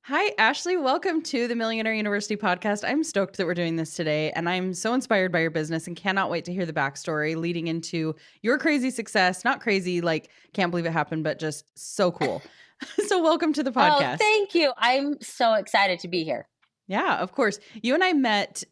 Hi, Ashley. Welcome to the Millionaire University podcast. I'm stoked that we're doing this today, and I'm so inspired by your business and cannot wait to hear the backstory leading into your crazy success. Not crazy, like can't believe it happened, but just so cool. So, welcome to the Oh, podcast. thank you. I'm so excited to be here. Yeah, of course. You and I met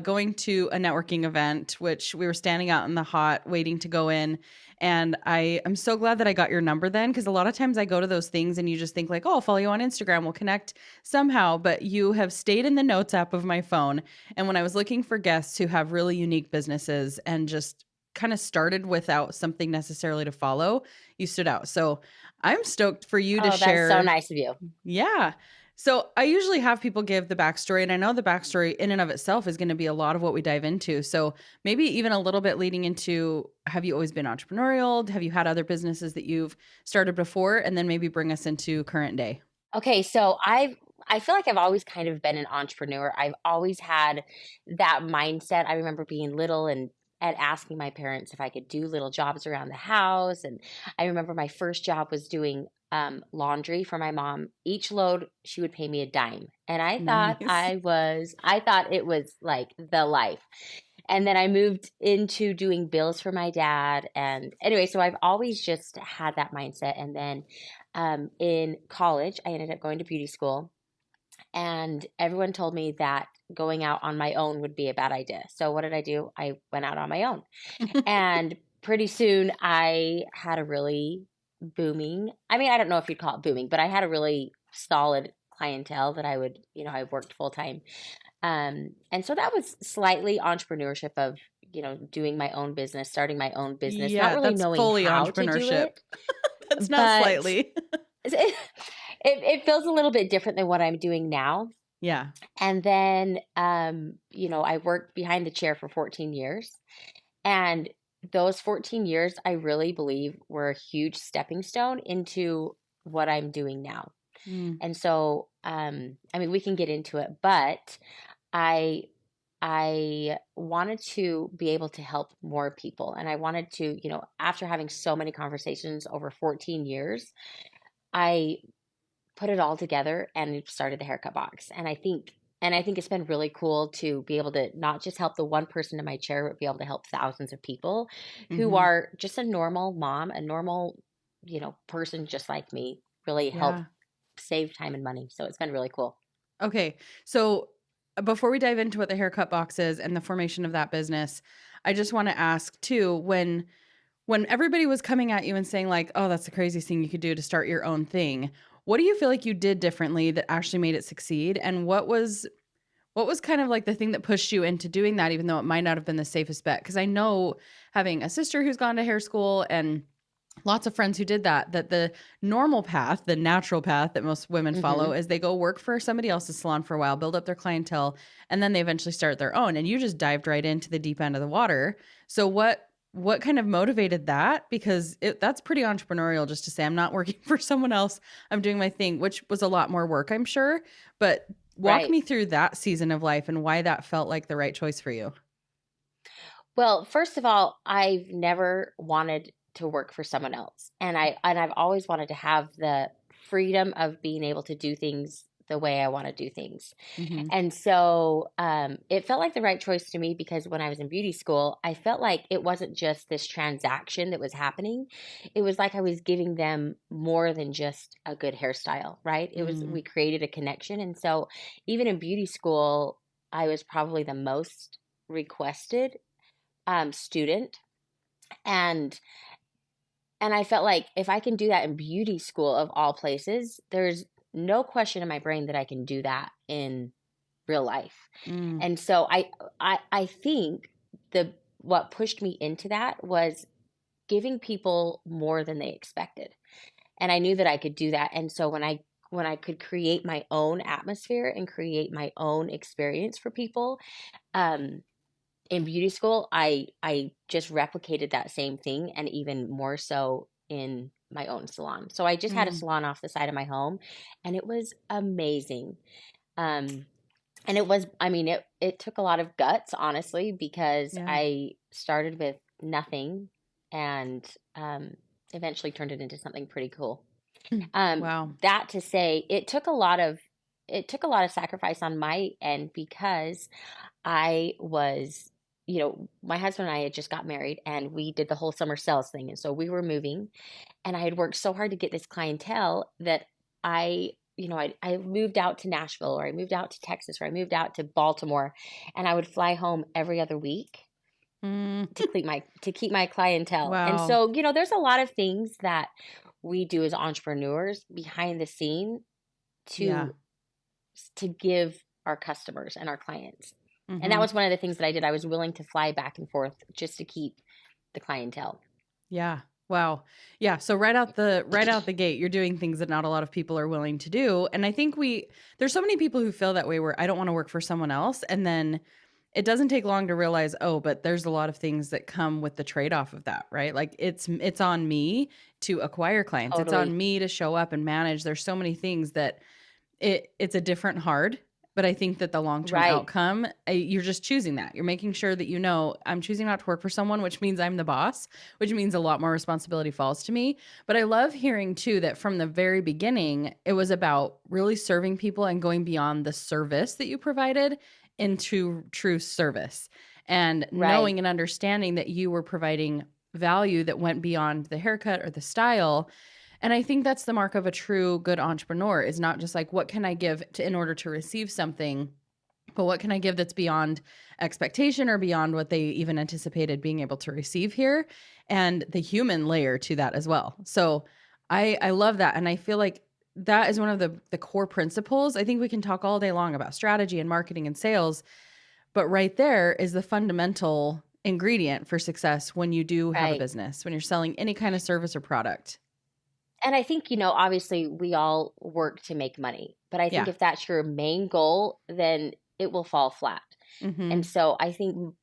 going to a networking event, which we were standing out in the hot waiting to go in. And I'm so glad that I got your number then, because a lot of times I go to those things and you just think like, oh, I'll follow you on Instagram. We'll connect somehow. But you have stayed in the notes app of my phone. And when I was looking for guests who have really unique businesses and just kind of started without something necessarily to follow, you stood out. So I'm stoked for you to Oh, that's so share. nice of you. Yeah. So I usually have people give the backstory, and I know the backstory in and of itself is going to be a lot of what we dive into. So maybe even a little bit leading into, have you always been entrepreneurial? Have you had other businesses that you've started before? And then maybe bring us into current day. Okay, so I feel like I've always kind of been an entrepreneur. I've always had that mindset. I remember being little and asking my parents if I could do little jobs around the house. And I remember my first job was doing laundry for my mom. Each load, she would pay me a dime. And Nice. I thought it was like the life. And then I moved into doing bills for my dad. And anyway, so I've always just had that mindset. And then in college, I ended up going to beauty school, and everyone told me that going out on my own would be a bad idea. So what did I do? I went out on my own. And pretty soon I had a really booming, I mean, I don't know if you'd call it booming, but I had a really solid clientele that I would, I worked full time. And so that was slightly entrepreneurship of, doing my own business, starting my own business, not Yeah, really that's knowing fully how to do entrepreneurship. it, That's not but slightly. it feels a little bit different than what I'm doing now. Yeah. And then, I worked behind the chair for 14 years. And those 14 years, I really believe were a huge stepping stone into what I'm doing now. Mm. And so, I mean, we can get into it, but I I wanted to be able to help more people. And I wanted to, after having so many conversations over 14 years, I put it all together and started the haircut box. And I think it's been really cool to be able to not just help the one person in my chair, but be able to help thousands of people who Hmm. are just a normal mom, a normal, person just like me, really help Yeah. save time and money. So it's been really cool. Okay. So before we dive into what the haircut box is and the formation of that business, I just want to ask too, when everybody was coming at you and saying like, "Oh, that's the craziest thing you could do to start your own thing." What do you feel like you did differently that actually made it succeed? And what was kind of like the thing that pushed you into doing that even though it might not have been the safest bet? Cuz I know having a sister who's gone to hair school and lots of friends who did that the normal path, the natural path that most women follow Hmm. is they go work for somebody else's salon for a while, build up their clientele, and then they eventually start their own. And you just dived right into the deep end of the water. So what kind of motivated that? Because that's pretty entrepreneurial just to say, I'm not working for someone else. I'm doing my thing, which was a lot more work, I'm sure. But walk Right. me through that season of life and why that felt like the right choice for you. Well, first of all, I've never wanted to work for someone else. And I've always wanted to have the freedom of being able to do things the way I want to do things. Hmm. And so it felt like the right choice to me because when I was in beauty school, I felt like it wasn't just this transaction that was happening. It was like I was giving them more than just a good hairstyle, right? We Mm. created a connection. And so even in beauty school, I was probably the most requested student. And and I felt like if I can do that in beauty school of all places, there's no question in my brain that I can do that in real life. Mm. And so I think the what pushed me into that was giving people more than they expected. And I knew that I could do that. And so when I could create my own atmosphere and create my own experience for people, um, in beauty school, I just replicated that same thing and even more so in my own salon. So I just had a Mm. salon off the side of my home, and it was amazing. Um, and it was, I mean, it took a lot of guts, honestly, because Yeah. I started with nothing and eventually turned it into something pretty cool. Wow. That to say, it took a lot of it took a lot of sacrifice on my end because I was, my husband and I had just got married and we did the whole summer sales thing. And so we were moving and I had worked so hard to get this clientele that I moved out to Nashville, or I moved out to Texas, or I moved out to Baltimore, and I would fly home every other week Mm, to keep my clientele. And wow. so, there's a lot of things that we do as entrepreneurs behind the scene Yeah. to to give our customers and our clients. And that Hmm. was one of the things that I did. I was willing to fly back and forth just to keep the clientele. Yeah. Wow. Yeah. So right out the gate, you're doing things that not a lot of people are willing to do. And I think there's so many people who feel that way where I don't want to work for someone else. And then it doesn't take long to realize, oh, but there's a lot of things that come with the trade-off of that, right? Like it's on me to acquire clients. It's on Totally. me to show up and manage. There's so many things that it's a different hard, but I think that the long-term Right. outcome, you're just choosing that. You're making sure that I'm choosing not to work for someone, which means I'm the boss, which means a lot more responsibility falls to me. But I love hearing too that from the very beginning, it was about really serving people and going beyond the service that you provided into true service, and Right. knowing and understanding that you were providing value that went beyond the haircut or the style. And I think that's the mark of a true good entrepreneur, is not just like, what can I give in order to receive something, but what can I give that's beyond expectation or beyond what they even anticipated being able to receive here, and the human layer to that as well. So I love that. And I feel like that is one of the core principles. I think we can talk all day long about strategy and marketing and sales, but right there is the fundamental ingredient for success when you do have a Right. business, when you're selling any kind of service or product. And I think, obviously we all work to make money, but I think Yeah. if that's your main goal, then it will fall flat. And Mhm. so I think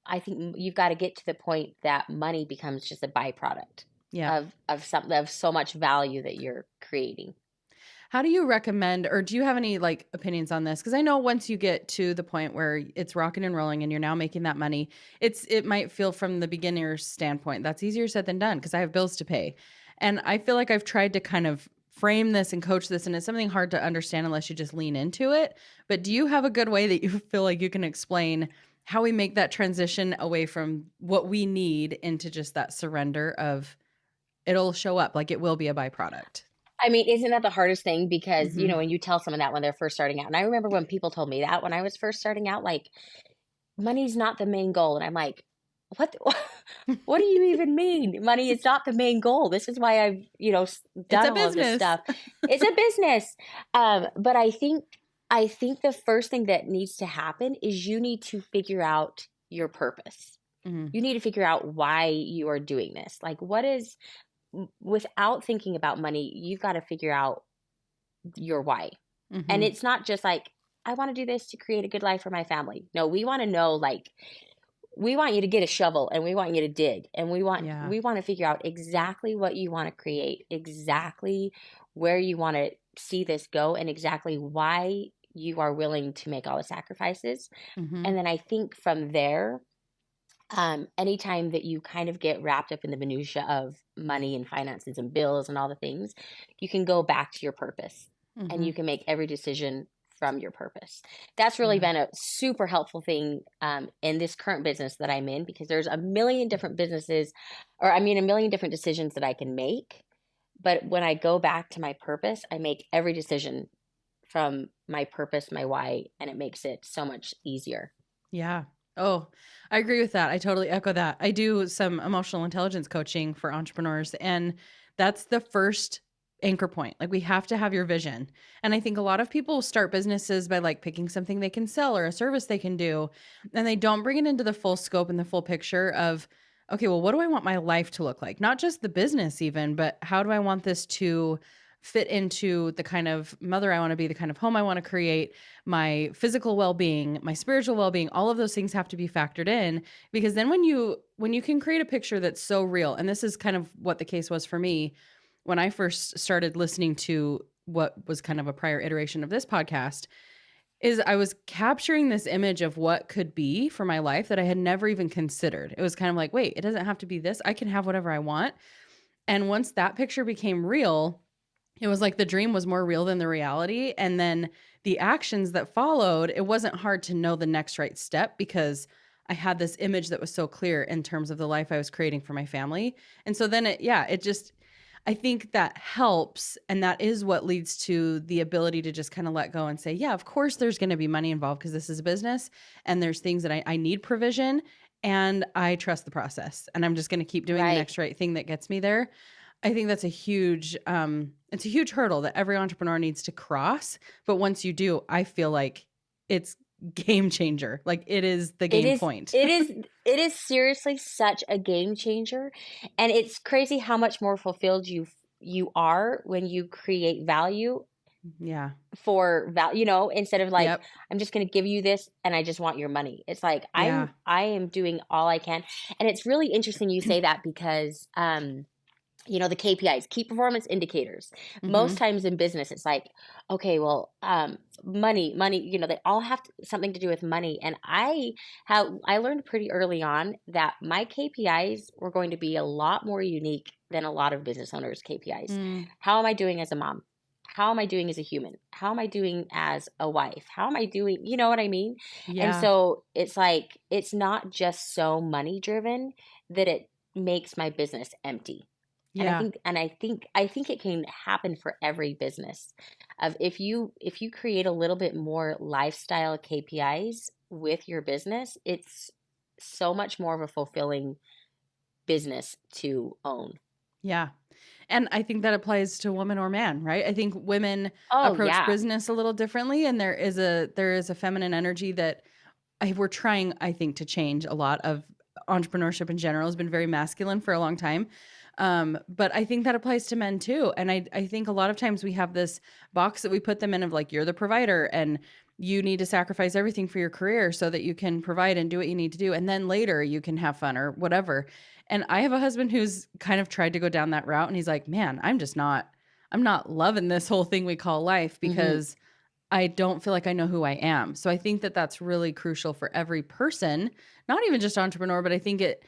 you've got to get to the point that money becomes just a byproduct Yeah. of something of so much value that you're creating. How do you recommend, or do you have any like opinions on this? Because I know once you get to the point where it's rocking and rolling and you're now making that money, it might feel from the beginner's standpoint that's easier said than done because I have bills to pay. And I feel like I've tried to kind of frame this and coach this, and it's something hard to understand unless you just lean into it. But do you have a good way that you feel like you can explain how we make that transition away from what we need into just that surrender of it'll show up, like it will be a byproduct? I mean, isn't that the hardest thing? Because, Hmm. when you tell someone that when they're first starting out, and I remember when people told me that when I was first starting out, like, money's not the main goal. And I'm like, what, what do you even mean? Money is not the main goal. This is why I've, It's done a all of this business. stuff. It's a business. But I think the first thing that needs to happen is you need to figure out your purpose. Mhm. You need to figure out why you are doing this. Like, without thinking about money, you've got to figure out your why. And Mhm. it's not just like, I want to do this to create a good life for my family. No, we want to know, like, we want you to get a shovel and we want you to dig, and we want Yeah. we want to figure out exactly what you want to create, exactly where you want to see this go, and exactly why you are willing to make all the sacrifices. Mhm. And then I think from there, anytime that you kind of get wrapped up in the minutia of money and finances and bills and all the things, you can go back to your purpose and Mhm. you can make every decision from your purpose. That's really Yeah. been a super helpful thing in this current business that I'm in, because there's a million different businesses, or I mean, a million different decisions that I can make. But when I go back to my purpose, I make every decision from my purpose, my why, and it makes it so much easier. Yeah. Oh, I agree with that. I totally echo that. I do some emotional intelligence coaching for entrepreneurs, and that's the first anchor point. Like, we have to have your vision. And I think a lot of people start businesses by like picking something they can sell or a service they can do, and they don't bring it into the full scope and the full picture of, okay, well, what do I want my life to look like? Not just the business even, but how do I want this to fit into the kind of mother I want to be, the kind of home I want to create, my physical well-being, my spiritual well-being, all of those things have to be factored in, because then when you can create a picture that's so real, and this is kind of what the case was for me when I first started listening to what was kind of a prior iteration of this podcast, is I was capturing this image of what could be for my life that I had never even considered. It was kind of like, wait, it doesn't have to be this. I can have whatever I want. And once that picture became real, It was like the dream was more real than the reality. And then the actions that followed, it wasn't hard to know the next right step because I had this image that was so clear in terms of the life I was creating for my family. And so then it just, I think that helps. And that is what leads to the ability to just kind of let go and say, yeah, of course there's going to be money involved because this is a business and there's things that I need provision and I trust the process. And I'm just going to keep doing the Right. next right thing that gets me there. I think that's a huge it's a huge hurdle that every entrepreneur needs to cross, but once you do, I feel like it's game changer. Like it is the It game is point. it is it is seriously such a game changer, and it's crazy how much more fulfilled you are when you create value Yeah. for value, instead of like, Yep. I'm just going to give you this and I just want your money. It's like Yeah. I am doing all I can. And it's really interesting you say that because the KPIs, key performance indicators. Most Mhm. times in business, it's like, okay, well, money, they all have something to do with money. And I learned pretty early on that my KPIs were going to be a lot more unique than a lot of business owners' KPIs. Mm. How am I doing as a mom? How am I doing as a human? How am I doing as a wife? How am I doing? You know what I mean? And Yeah. so it's like, it's not just so money driven that it makes my business empty. And I Yeah. think and I think I think it can happen for every business. Of if you create a little bit more lifestyle KPIs with your business, it's so much more of a fulfilling business to own. Yeah. And I think that applies to woman or man, right? I think women Oh, approach yeah. business a little differently and there is a feminine energy that we're trying, I think, to change a lot of entrepreneurship in general has been very masculine for a long time. But I think that applies to men too. And I think a lot of times we have this box that we put them in of like, you're the provider and you need to sacrifice everything for your career so that you can provide and do what you need to do. And then later you can have fun or whatever. And I have a husband who's kind of tried to go down that route. And he's like, man, I'm not loving this whole thing we call life Mhm. because I don't feel like I know who I am. So I think that that's really crucial for every person, not even just entrepreneur, but I think it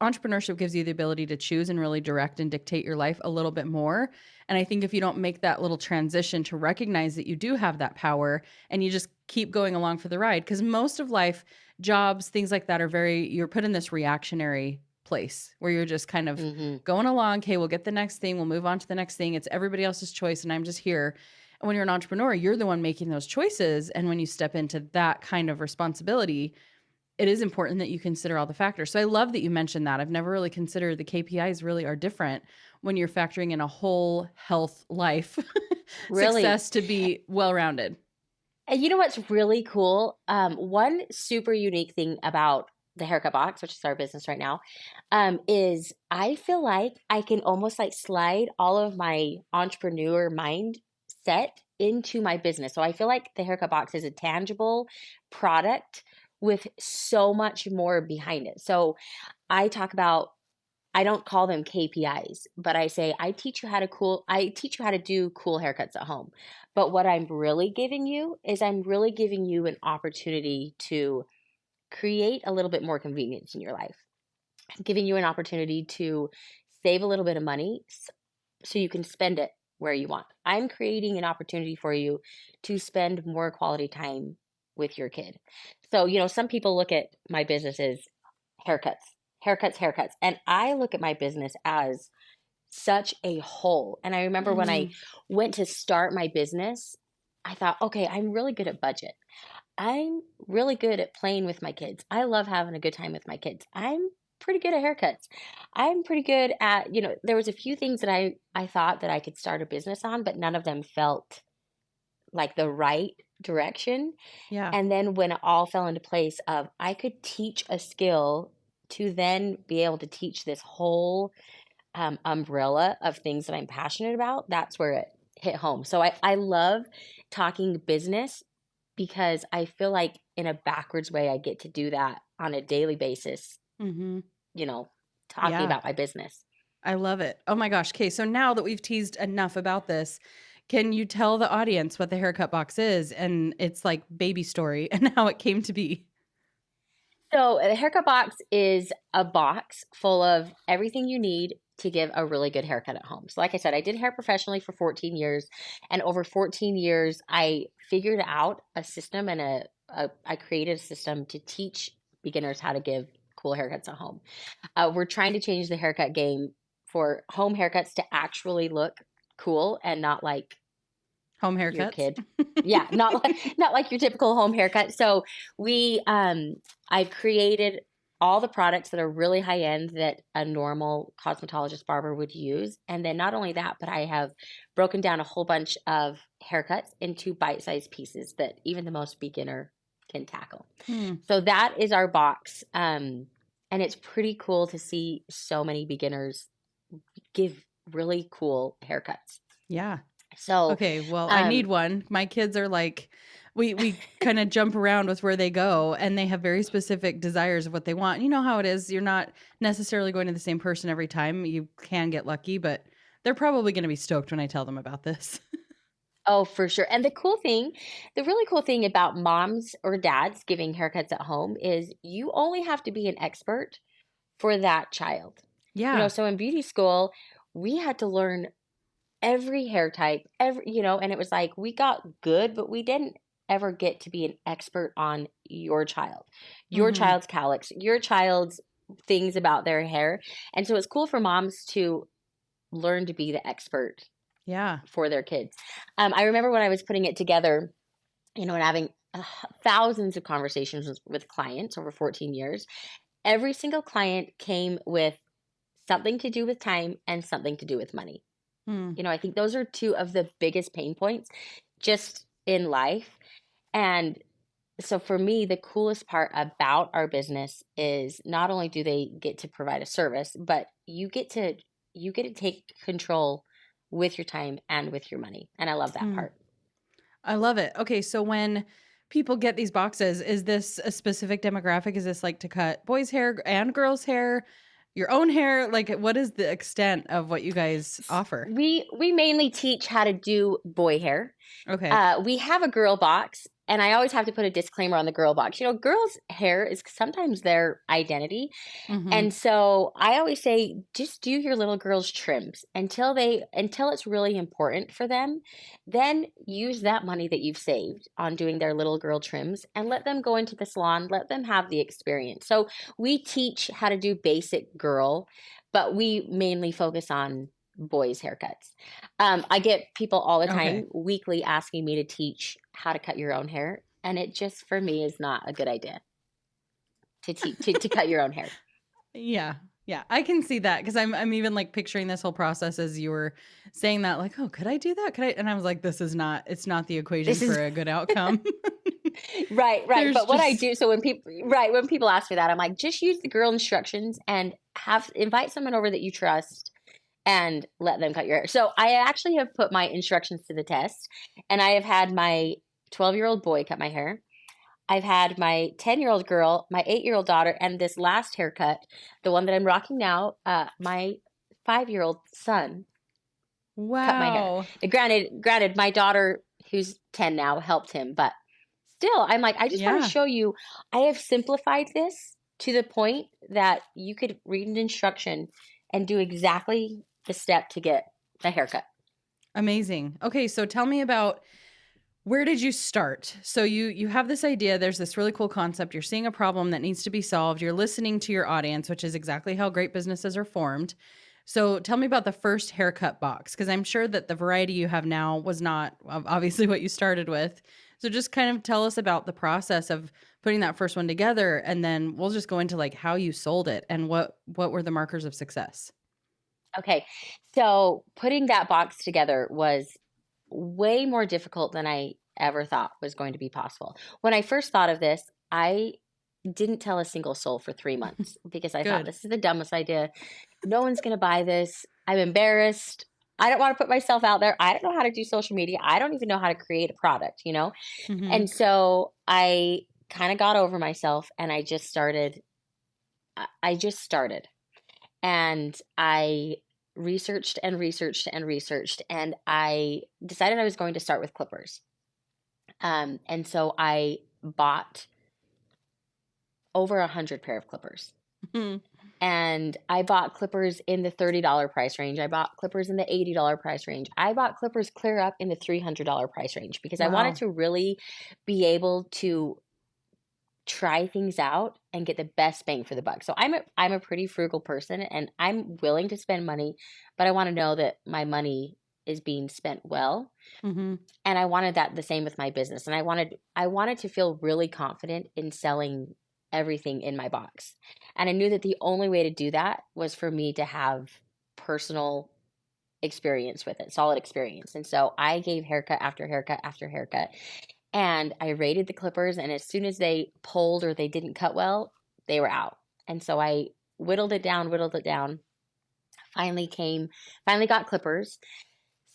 entrepreneurship gives you the ability to choose and really direct and dictate your life a little bit more. And I think if you don't make that little transition to recognize that you do have that power and you just keep going along for the ride, because most of life, jobs, things like that you're put in this reactionary place where you're just kind of Mhm. going along. Okay, we'll get the next thing. We'll move on to the next thing. It's everybody else's choice. And I'm just here. And when you're an entrepreneur, you're the one making those choices. And when you step into that kind of responsibility, it is important that you consider all the factors. So I love that you mentioned that. I've never really considered the KPIs really are different when you're factoring in a whole health life Really. success to be well rounded. And you know what's really cool? One super unique thing about the haircut box, which is our business right now, is I feel like I can almost like slide all of my entrepreneur mindset into my business. So I feel like the haircut box is a tangible product with so much more behind it. So I talk about I don't call them KPIs, but I say I teach you how to do cool haircuts at home. But what I'm really giving you is I'm really giving you an opportunity to create a little bit more convenience in your life. I'm giving you an opportunity to save a little bit of money so you can spend it where you want. I'm creating an opportunity for you to spend more quality time with your kid. So, some people look at my business as haircuts, haircuts, haircuts. And I look at my business as such a whole. And I remember when I Mm, went to start my business, I thought, okay, I'm really good at budget. I'm really good at playing with my kids. I love having a good time with my kids. I'm pretty good at haircuts. I'm pretty good at, there was a few things that I thought that I could start a business on, but none of them felt like the right direction. yeah. And then when it all fell into place of I could teach a skill to then be able to teach this whole umbrella of things that I'm passionate about, that's where it hit home. So I love talking business because I feel like in a backwards way, I get to do that on a daily basis, Hmm. you know, talking Yeah. about my business. I love it. Oh my gosh. Okay. So now that we've teased enough about this, can you tell the audience what the haircut box is and its like baby story and how it came to be? So the haircut box is a box full of everything you need to give a really good haircut at home. So like I said, I did hair professionally for 14 years, and over 14 years, I figured out a system and I created a system to teach beginners how to give cool haircuts at home. We're trying to change the haircut game for home haircuts to actually look cool and not like Home your haircuts. kid. Yeah, not like your typical home haircut. So we I've created all the products that are really high end that a normal cosmetologist barber would use. And then not only that, but I have broken down a whole bunch of haircuts into bite-sized pieces that even the most beginner can tackle. Hmm. So that is our box. And it's pretty cool to see so many beginners give really cool haircuts. Yeah. So, Okay, well, I need um, one. My kids are like we kind of jump around with where they go and they have very specific desires of what they want. You know how it is. You're not necessarily going to the same person every time. You can get lucky, but they're probably going to be stoked when I tell them about this. oh, for sure. And the really cool thing about moms or dads giving haircuts at home is you only have to be an expert for that child. Yeah. So in beauty school, we had to learn every hair type, and it was like we got good, but we didn't ever get to be an expert on your Mhm. child's calyx, your child's things about their hair. And so it's cool for moms to learn to be the expert Yeah. for their kids. I remember when I was putting it together, and having thousands of conversations with clients over 14 years, every single client came with something to do with time and something to do with money. Hmm. I think those are two of the biggest pain points just in life. And so for me, the coolest part about our business is not only do they get to provide a service, but you get to take control with your time and with your money. And I love that Hmm. part. I love it. Okay, so when people get these boxes, is this a specific demographic? Is this like to cut boys' hair and girls' hair, your own hair? Like, what is the extent of what you guys offer? We mainly teach how to do boy hair. Okay. We have a girl box, and I always have to put a disclaimer on the girl box. Girls' hair is sometimes their identity. Mm-hmm. And so I always say, just do your little girls' trims until it's really important for them. Then use that money that you've saved on doing their little girl trims and let them go into the salon, let them have the experience. So we teach how to do basic girl, but we mainly focus on boys' haircuts. I get people all the Okay. time weekly asking me to teach how to cut your own hair, and it just for me is not a good idea to cut your own hair. Yeah. Yeah. I can see that because I'm even like picturing this whole process as you were saying that, like, oh, could I do that? Could I? And I was like, it's not the equation This is for a good outcome. right, right. There's But what I just do, so when people ask me that, I'm like, just use the girl instructions and invite someone over that you trust and let them cut your hair. So I actually have put my instructions to the test, and I have had my 12-year-old boy cut my hair. I've had my 10-year-old girl, my 8-year-old daughter, and this last haircut, the one that I'm rocking now, my 5-year-old son cut my hair. wow. Granted, my daughter, who's 10 now, helped him, but still, I'm like, I just want to Yeah. show you, I have simplified this to the point that you could read an instruction and do exactly the step to get a haircut. Amazing. Okay, so tell me about where did you start? So you have this idea, there's this really cool concept, you're seeing a problem that needs to be solved, you're listening to your audience, which is exactly how great businesses are formed. So tell me about the first haircut box because I'm sure that the variety you have now was not obviously what you started with. So just kind of tell us about the process of putting that first one together and then we'll just go into like how you sold it and what were the markers of success. Okay, so putting that box together was way more difficult than I ever thought was going to be possible. When I first thought of this, I didn't tell a single soul for 3 months because I thought Good. this is the dumbest idea. No one's going to buy this. I'm embarrassed. I don't want to put myself out there. I don't know how to do social media. I don't even know how to create a product. Mhm. And so I kind of got over myself and I just started. I just started and I researched and researched and researched and I decided I was going to start with clippers. And so I bought over 100 pair of clippers. And I bought clippers in the $30 price range. I bought clippers in the $80 price range. I bought clippers clear up in the $300 price range because I wanted Wow. to really be able to try things out and get the best bang for the buck. So I'm a pretty frugal person, and I'm willing to spend money, but I want to know that my money is being spent well. Mhm. And I wanted that the same with my business. And I wanted to feel really confident in selling everything in my box. And I knew that the only way to do that was for me to have personal experience with it, solid experience. And so I gave haircut after haircut after haircut. And I rated the clippers, and as soon as they pulled or they didn't cut well, they were out. And so I whittled it down. Finally got clippers.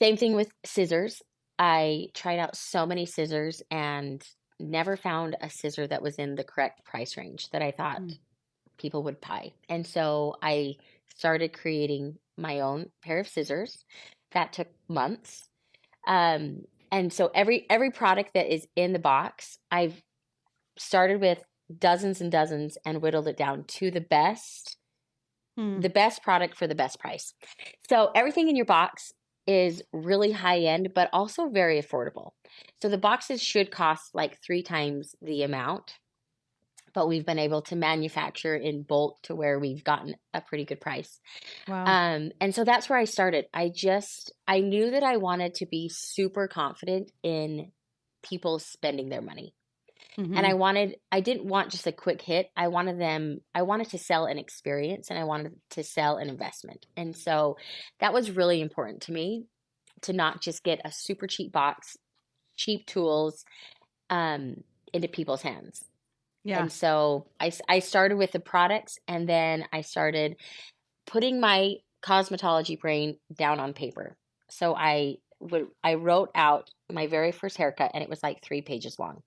Same thing with scissors. I tried out so many scissors and never found a scissor that was in the correct price range that I thought Mm. people would buy. And so I started creating my own pair of scissors. That took months. And so every product that is in the box, I've started with dozens and dozens and whittled it down to Mm. the best product for the best price. So everything in your box is really high end, but also very affordable. So the boxes should cost like 3 times the amount, but we've been able to manufacture in bulk to where we've gotten a pretty good price. Wow. And so that's where I started. I knew that I wanted to be super confident in people spending their money. And Mhm. I didn't want just a quick hit. I wanted to sell an experience, and I wanted to sell an investment. And so that was really important to me, to not just get a super cheap box, cheap tools, um, into people's hands. Yeah. And so I started with the products, and then I started putting my cosmetology brain down on paper. So I wrote out my very first haircut, and it was like 3 pages long.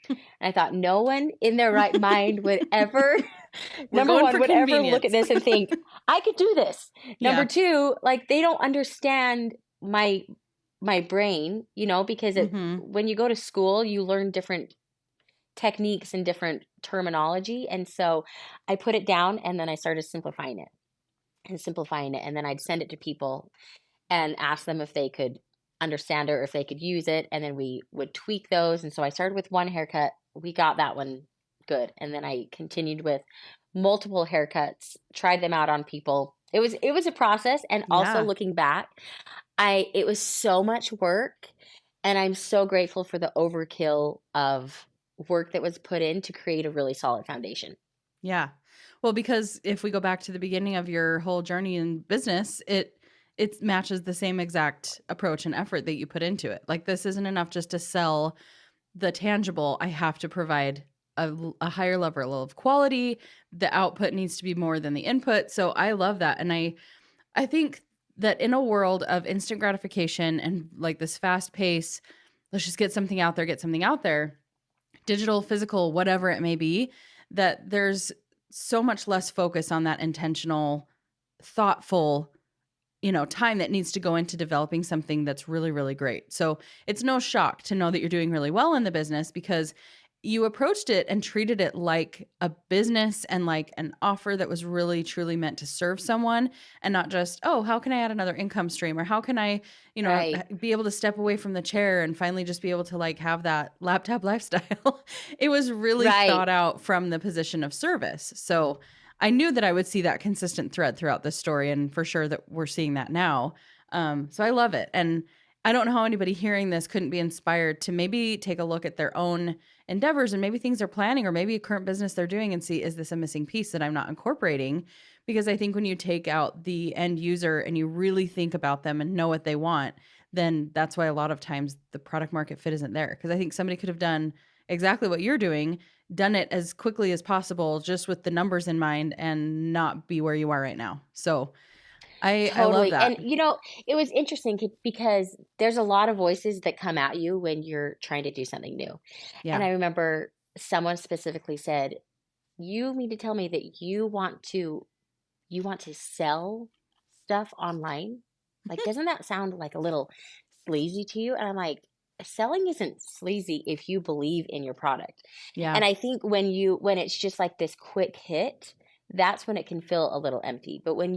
And I thought no one in their right mind would ever, We're number going one, for would ever look at convenience. this and think, I could do this. Number Yeah. two, like they don't understand my brain, because Mhm. when you go to school, you learn different techniques and different terminology. And so I put it down, and then I started simplifying it and simplifying it. And then I'd send it to people and ask them if they could understand it or if they could use it. And then we would tweak those. And so I started with one haircut. We got that one good. And then I continued with multiple haircuts, tried them out on people. It was a process. And also Yeah. looking back, it was so much work. And I'm so grateful for the overkill of work that was put in to create a really solid foundation. Yeah. Well, because if we go back to the beginning of your whole journey in business, it matches the same exact approach and effort that you put into it. Like this isn't enough just to sell the tangible. I have to provide a higher level of quality. The output needs to be more than the input. So I love that. And I think that in a world of instant gratification and like this fast pace, let's just get something out there, digital, physical, whatever it may be, that there's so much less focus on that intentional, thoughtful, time that needs to go into developing something that's really, really great. So it's no shock to know that you're doing really well in the business because you approached it and treated it like a business and like an offer that was really, truly meant to serve someone and not just, oh, how can I add another income stream or how can I, Right. be able to step away from the chair and finally just be able to like have that laptop lifestyle. It was really Right. thought out from the position of service. So I knew that I would see that consistent thread throughout this story, and for sure that we're seeing that now. So I love it, and I don't know how anybody hearing this couldn't be inspired to maybe take a look at their own endeavors and maybe things they're planning or maybe a current business they're doing and see, is this a missing piece that I'm not incorporating? Because I think when you take out the end user and you really think about them and know what they want, then that's why a lot of times the product market fit isn't there. Because I think somebody could have done exactly what you're doing, done it as quickly as possible, just with the numbers in mind and not be where you are right now. So I love Totally. And that. it was interesting because there's a lot of voices that come at you when you're trying to do something new. And Yeah. I remember someone specifically said, "You mean to tell me that you want to sell stuff online? Like, doesn't that sound like a little sleazy to you?" And I'm like, selling isn't sleazy if you believe in your product. Yeah. And I think when it's just like this quick hit, that's when it can feel a little empty. But when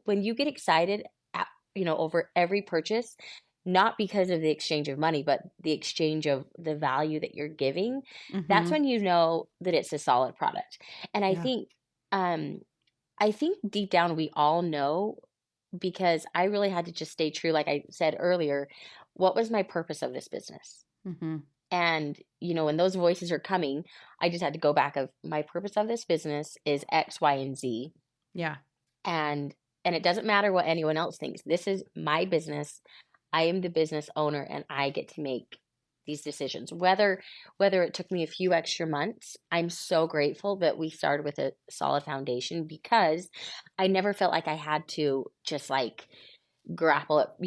when you get excited, at, over every purchase, not because of the exchange of money, but the exchange of the value that you're giving, that's Mhm. when you know that it's a solid product. And Yeah. um, I think deep down we all know, because I really had to just stay true, like I said earlier, what was my purpose of this business? Mhm. And, when those voices are coming, I just had to go back of my purpose of this business is X, Y, and Z. Yeah. And it doesn't matter what anyone else thinks. This is my business. I am the business owner and I get to make these decisions. Whether it took me a few extra months, I'm so grateful that we started with a solid foundation, because I never felt like I had to just like grapple at,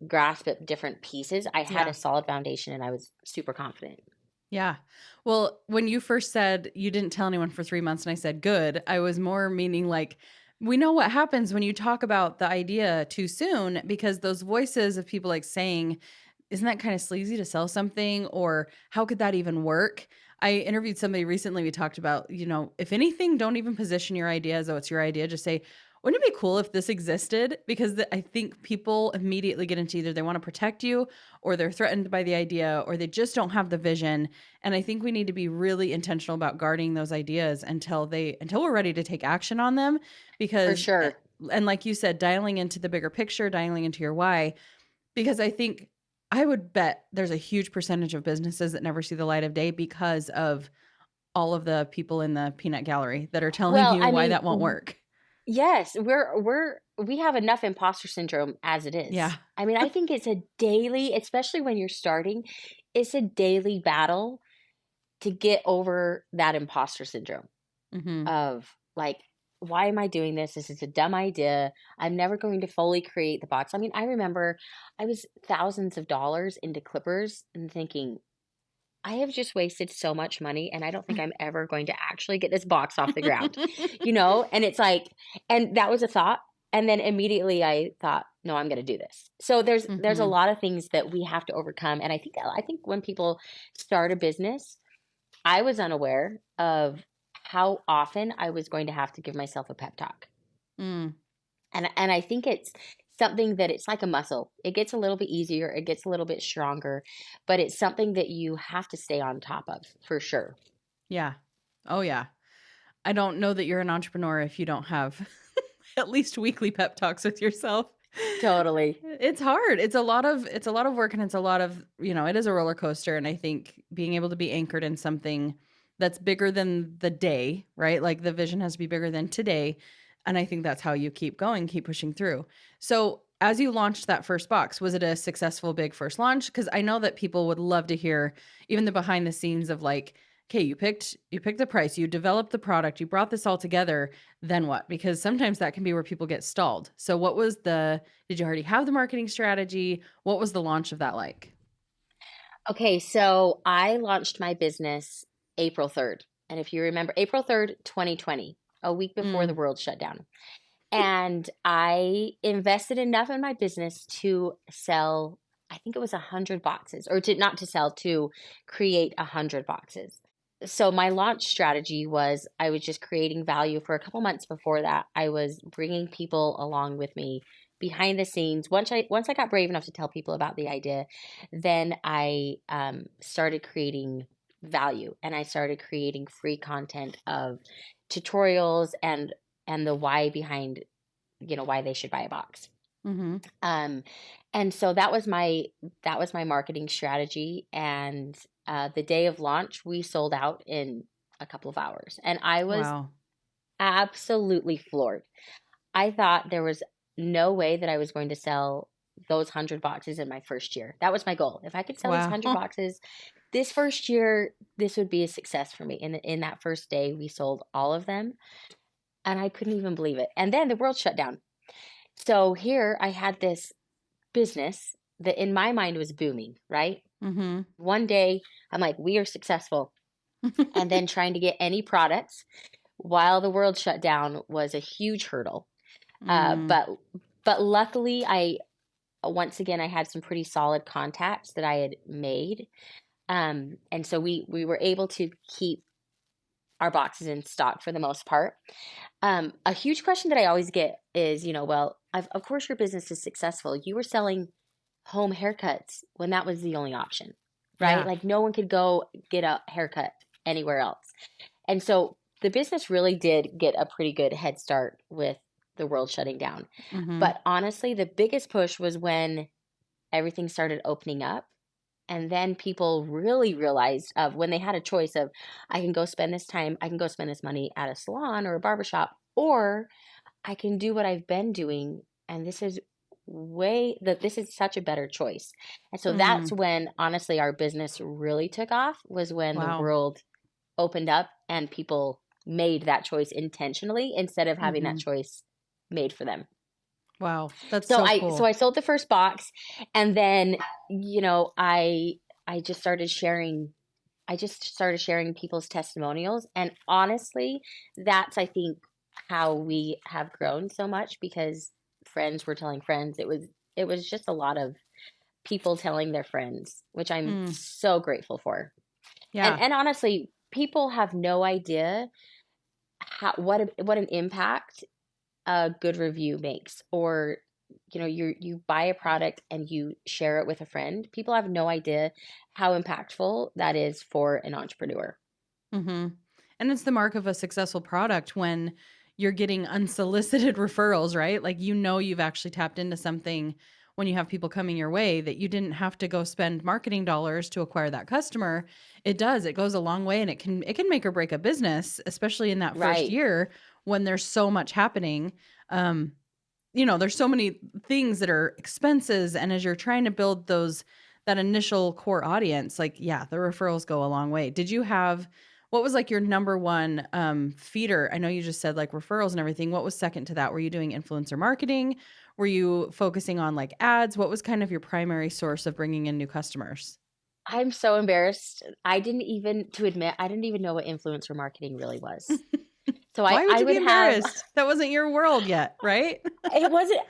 grasp at different pieces. I had a Yeah. solid foundation and I was super confident. Yeah. Well, when you first said you didn't tell anyone for 3 months and I said, "Good," I was more meaning like, we know what happens when you talk about the idea too soon because those voices of people like saying, "Isn't that kind of sleazy to sell something?" Or "How could that even work?" I interviewed somebody recently, we talked about, if anything, don't even position your idea as though it's your idea. Just say, "Wouldn't it be cool if this existed?" Because I think people immediately get into either they want to protect you or they're threatened by the idea or they just don't have the vision. And I think we need to be really intentional about guarding those ideas until we're ready to take action on them For because sure. and like you said, dialing into the bigger picture, dialing into your why, because I think I would bet there's a huge percentage of businesses that never see the light of day because of all of the people in the peanut gallery that are telling Well, you I why mean, that won't work. yes, we have enough imposter syndrome as it is. Yeah. I mean, I think it's a daily, especially when you're starting, it's a daily battle to get over that imposter syndrome Mhm. of like, why am I doing this? This is a dumb idea. I'm never going to fully create the box. I mean, I remember I was thousands of dollars into clippers and thinking, I have just wasted so much money and I don't think I'm ever going to actually get this box off the ground, And it's like, and that was a thought. And then immediately I thought, no, I'm going to do this. So there's a Mhm. lot of things that we have to overcome. And I think when people start a business, I was unaware of how often I was going to have to give myself a pep talk. Mm. And I think it's something that it's like a muscle. It gets a little bit easier, it gets a little bit stronger, but it's something that you have to stay on top of for sure. Yeah. Oh, yeah. I don't know that you're an entrepreneur if you don't have at least weekly pep talks with yourself. Totally. It's hard. It's a lot of work and it's a lot of, it is a roller coaster and I think being able to be anchored in something that's bigger than the day, right? Like the vision has to be bigger than today, and I think that's how you keep going, keep pushing through. So, as you launched that first box, was it a successful big first launch? Cuz I know that people would love to hear even the behind the scenes of like, okay, you picked the price, you developed the product, you brought this all together, then what? Because sometimes that can be where people get stalled. So did you already have the marketing strategy? What was the launch of that like? Okay, so I launched my business April 3rd. And if you remember, April 3rd, 2020, a week before the Mm, world shut down. And I invested enough in my business to sell, I think it was 100 boxes, or to not to sell, to create 100 boxes. So my launch strategy was I was just creating value for a couple months before that. I was bringing people along with me behind the scenes. Once I got brave enough to tell people about the idea, then I started creating value and I started creating free content of tutorials and the why behind, why they should buy a box. mhm. Um, and so that was my marketing strategy. And the day of launch, we sold out in a couple of hours, and I was Wow. absolutely floored. I thought there was no way that I was going to sell those 100 boxes in my first year. That was my goal. If I could sell these Wow. 100 boxes this first year, this would be a success for me. And in that first day, we sold all of them, and I couldn't even believe it. And then the world shut down. So here I had this business that in my mind was booming, right? Mhm. One day I'm like, we are successful. And then trying to get any products while the world shut down was a huge hurdle. Uh, Mm, but but luckily once again I had some pretty solid contacts that I had made. And so we were able to keep our boxes in stock for the most part. A huge question that I always get is, well, of course your business is successful. You were selling home haircuts when that was the only option, right? Yeah. Like no one could go get a haircut anywhere else. And so the business really did get a pretty good head start with the world shutting down. Mm-hmm. But honestly, the biggest push was when everything started opening up. And then people really realized of when they had a choice of, I can go spend this time, I can go spend this money at a salon or a barbershop, or I can do what I've been doing. And this is such a better choice. And so that's Mm. when honestly our business really took off, was when the Wow. world opened up and people made that choice intentionally instead of having that Mm-hmm. choice made for them. Wow. That's So so I so cool. I sold the first box, and then I just started sharing people's testimonials, and honestly, that's I think how we have grown so much, because friends were telling friends. It was just a lot of people telling their friends, which I'm Mm. so grateful for. And Yeah. and honestly, people have no idea what an impact a good review makes, or you buy a product and you share it with a friend. People have no idea how impactful that is for an entrepreneur. Mm-hmm. And it's the mark of a successful product when you're getting unsolicited referrals, right? Like, you've actually tapped into something when you have people coming your way that you didn't have to go spend marketing dollars to acquire that customer. It does. It goes a long way, and it can make or break a business, especially in that first Right. year when there's so much happening. Um, there's so many things that are expenses, and as you're trying to build that initial core audience, like, yeah, the referrals go a long way. What was like your number one feeder? I know you just said like referrals and everything. What was second to that? Were you doing influencer marketing? Were you focusing on like ads? What was kind of your primary source of bringing in new customers? I'm so embarrassed. I didn't even know what influencer marketing really was. So I, Why would I you be would have, embarrassed? That wasn't your world yet, right? it wasn't,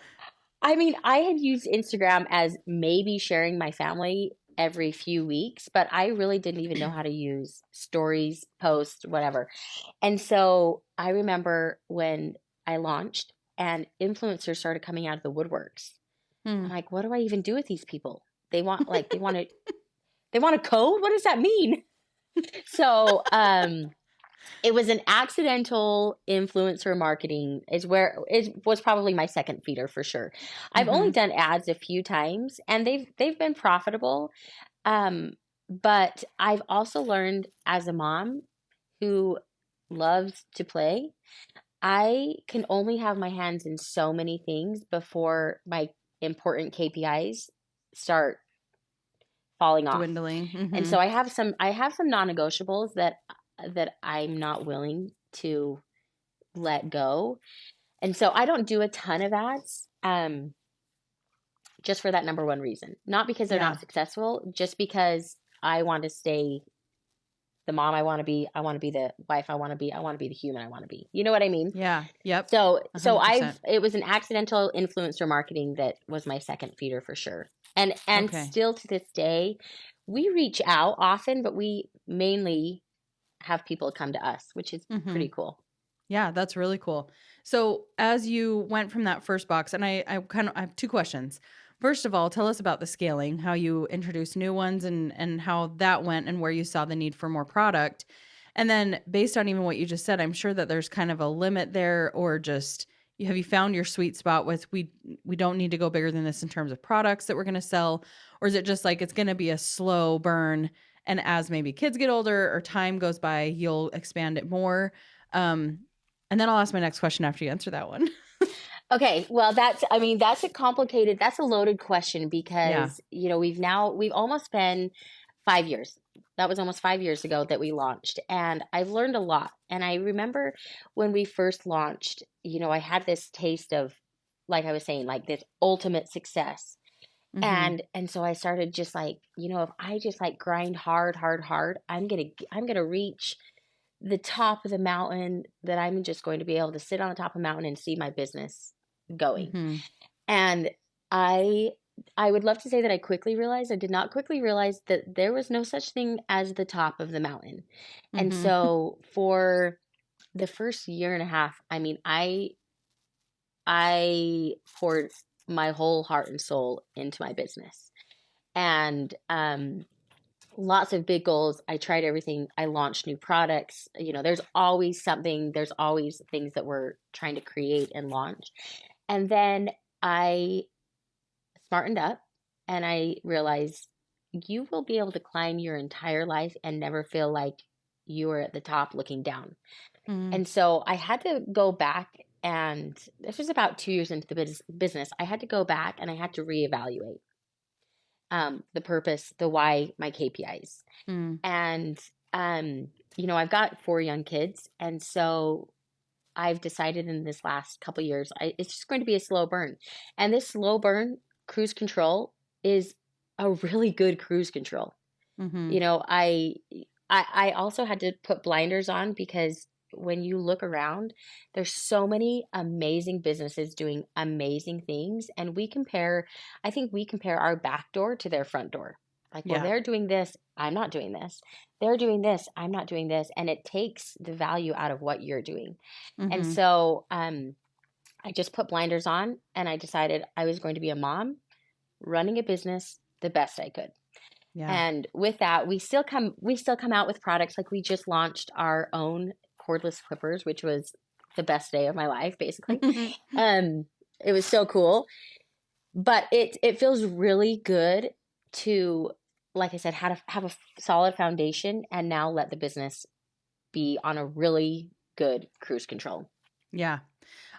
I mean, I had used Instagram as maybe sharing my family every few weeks, but I really didn't even know how to use stories, posts, whatever. And so I remember when I launched and influencers started coming out of the woodworks. Hmm. I'm like, what do I even do with these people? They want a code? What does that mean? So, it was an accidental influencer marketing is where it was probably my second feeder for sure. I've only Mm-hmm. done ads a few times and they've been profitable. Um, but I've also learned as a mom who loves to play, I can only have my hands in so many things before my important KPIs start falling off. Dwindling. And Mm-hmm. so I have some non-negotiables that I'm not willing to let go. And so I don't do a ton of ads, just for that number one reason. Not because they're Yeah. not successful, just because I want to stay the mom I want to be the wife I want to be the human I want to be. You know what I mean? Yeah. Yep. So 100%. it was an accidental influencer marketing that was my second feeder for sure. And Okay. still to this day, we reach out often, but we mainly have people come to us, which is Mm-hmm. pretty cool. Yeah, that's really cool. So, as you went from that first box, and I have two questions. First of all, tell us about the scaling, how you introduced new ones, and how that went, and where you saw the need for more product. And then, based on even what you just said, I'm sure that there's kind of a limit there, or just have you found your sweet spot with we don't need to go bigger than this in terms of products that we're going to sell, or is it just like it's going to be a slow burn, and as maybe kids get older or time goes by, you'll expand it more? Um, and then I'll ask my next question after you answer that one. Okay, well, that's a loaded question Yeah. because, we've almost been 5 years. That was almost 5 years ago that we launched, and I've learned a lot. And I remember when we first launched, I had this taste of, like I was saying, like this ultimate success. Mhm. And so I started just like, if I just like grind hard, hard, hard, I'm gonna reach the top of the mountain, that I'm just going to be able to sit on the top of the mountain and see my business going. Mhm. And I I would love to say that I quickly realized. I did not quickly realize that there was no such thing as the top of the mountain. And Mhm. so for the first year and a half, I mean, I poured my whole heart and soul into my business. And lots of big goals. I tried everything. I launched new products. You know, there's always something, there's always things that we're trying to create and launch. And then I smartened up and I realized you will be able to climb your entire life and never feel like you are at the top looking down. Mhm. And so I had to go back, and this was about 2 years into the business. I had to go back and I had to reevaluate the purpose, the why, my KPIs. Mm. And, you know, I've got 4 young kids. And so I've decided in this last couple years, it's just going to be a slow burn. And this slow burn cruise control is a really good cruise control. Mhm. You know, I also had to put blinders on because when you look around, there's so many amazing businesses doing amazing things, and I think we compare our back door to their front door. Like, well, Yeah. they're doing this, I'm not doing this. They're doing this, I'm not doing this, and it takes the value out of what you're doing. And Mhm. so, I just put blinders on and I decided I was going to be a mom running a business the best I could. Yeah. And with that, we still come out with products. Like, we just launched our own cordless clippers, which was the best day of my life, basically. Um, it was so cool. But it feels really good to, like I said, have a solid foundation and now let the business be on a really good cruise control. Yeah.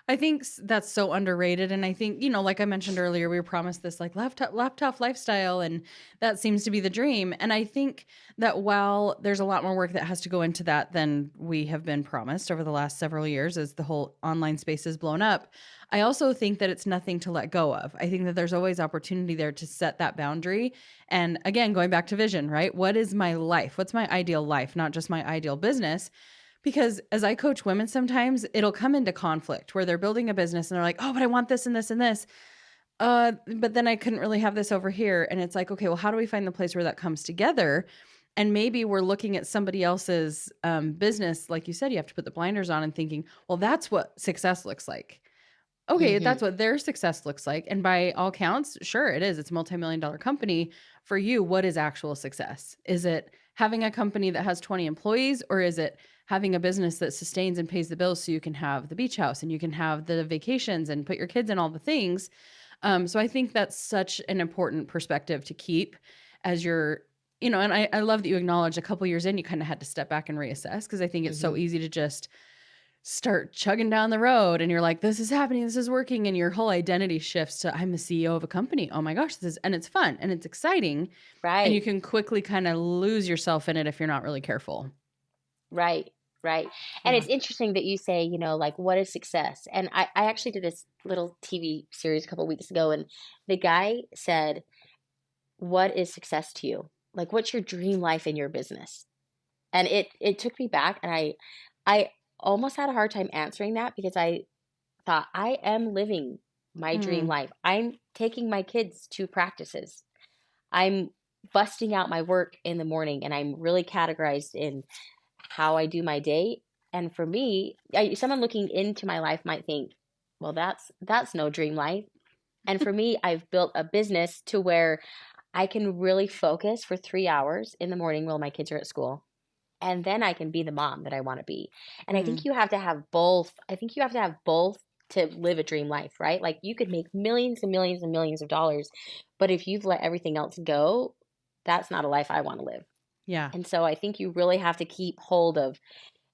I think that's so underrated. And I think, like I mentioned earlier, we were promised this like laptop lifestyle, and that seems to be the dream. And I think that while there's a lot more work that has to go into that than we have been promised over the last several years as the whole online space has blown up, I also think that it's nothing to let go of. I think that there's always opportunity there to set that boundary. And again, going back to vision, right? What is my life? What's my ideal life? Not just my ideal business. Because as I coach women, sometimes it'll come into conflict where they're building a business and they're like, oh, but I want this and this and this. But then I couldn't really have this over here. And it's like, okay, well, how do we find the place where that comes together? And maybe we're looking at somebody else's business. Like you said, you have to put the blinders on and thinking, well, that's what success looks like. Okay, Hmm. that's what their success looks like. And by all counts, sure, it is. It's a multi-million-dollar company. For you, what is actual success? Is it having a company that has 20 employees, or is it having a business that sustains and pays the bills so you can have the beach house and you can have the vacations and put your kids in all the things? So I think that's such an important perspective to keep as you're, and I love that you acknowledge a couple years in, you kind of had to step back and reassess, because I think it's so Hmm. easy to just start chugging down the road and you're like, this is happening, this is working, and your whole identity shifts to, I'm the CEO of a company. Oh my gosh, and it's fun and it's exciting, and you Right. can quickly kind of lose yourself in it if you're not really careful. Right, right. And Yeah. it's interesting that you say, like, what is success? And I actually did this little TV series a couple of weeks ago, and the guy said, what is success to you? Like, what's your dream life in your business? And it took me back, and I almost had a hard time answering that because I thought I am living my dream Mm, life. I'm taking my kids to practices. I'm busting out my work in the morning, and I'm really categorized in how I do my day. And for me, someone looking into my life might think, well, that's no dream life. And for me, I've built a business to where I can really focus for 3 hours in the morning while my kids are at school. And then I can be the mom that I want to be. And I think mm, you have to have both. I think you have to have both to live a dream life, right? Like, you could make millions and millions and millions of dollars, but if you've let everything else go, that's not a life I want to live. yeah. And so I think you really have to keep hold of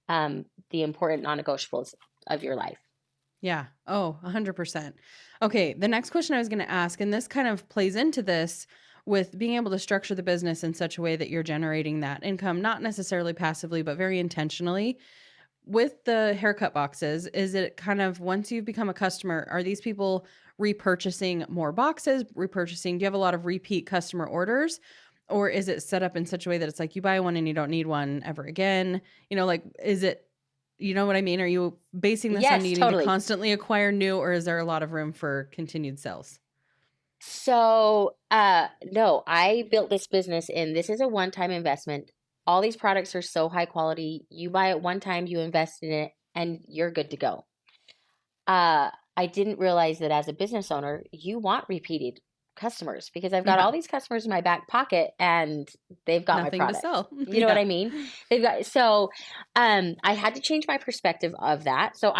the important non-negotiables of your life. Yeah. Oh, 100%. Okay. The next question I was going to ask, and this kind of plays into this with being able to structure the business in such a way that you're generating that income, not necessarily passively, but very intentionally. With the haircut boxes, is it kind of, once you've become a customer, are these people repurchasing more boxes, repurchasing? Do you have a lot of repeat customer orders? Or is it set up in such a way that it's like you buy one and you don't need one ever again? Like, is it, you know what I mean? Are you basing this on Yes, needing to totally. constantly acquire new, or is there a lot of room for continued sales? So, no, I built this business and this is a one-time investment. All these products are so high quality. You buy it one time, you invest in it, and you're good to go. I didn't realize that as a business owner, you want repeated customers because I've got Yeah. all these customers in my back pocket and they've got my Nothing to product. sell. You know what Yeah. I mean? They've got so I had to change my perspective of that. So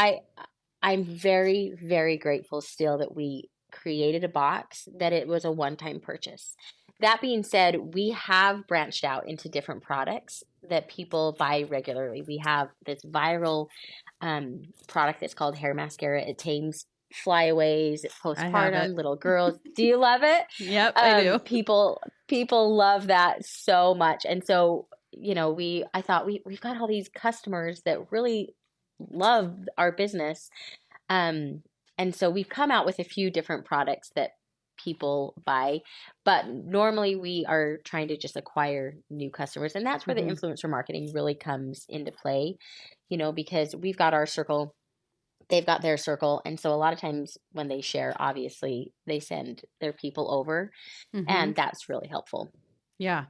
I'm very, very grateful still that we created a box, that it was a one-time purchase. That being said, we have branched out into different products that people buy regularly. We have this viral product that's called hair mascara. It tames flyaways, I have it. postpartum, little girls. Do you love it? Yep, I do. People love that so much. And so, I thought we've got all these customers that really love our business. Um, and so we've come out with a few different products that people buy, but normally we are trying to just acquire new customers. And that's where the Hmm. influencer marketing really comes into play, because we've got our circle, they've got their circle. And so a lot of times when they share, obviously they send their people over, Hmm. and that's really helpful. Yeah.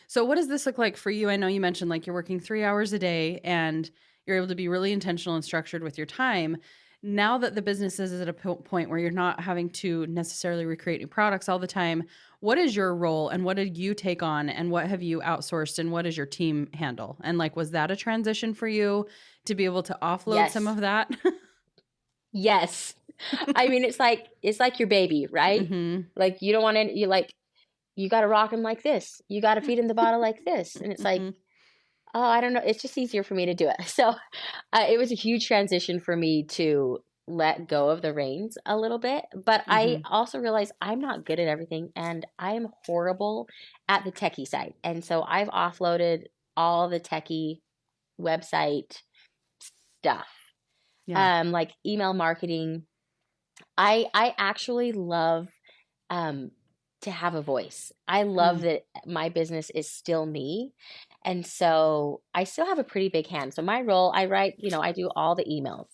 So what does this look like for you? I know you mentioned like you're working 3 hours a day and you're able to be really intentional and structured with your time. Now that the business is at a point where you're not having to necessarily recreate new products all the time, what is your role and what did you take on and what have you outsourced and what does your team handle? And like, was that a transition for you to be able to offload some Yes. of that? Yes. I mean, it's like your baby, right? Hmm. Like you don't want to, you got to rock him like this. You got to feed him the bottle like this. And it's like, Hmm. oh, I don't know. It's just easier for me to do it. So it was a huge transition for me to let go of the reins a little bit. But I Hmm. also realized I'm not good at everything and I am horrible at the techie side. And so I've offloaded all the techie website stuff, Yeah. like email marketing. I actually love um, to have a voice. I love Mm. that my business is still me. And so I still have a pretty big hand. So my role, I write, I do all the emails.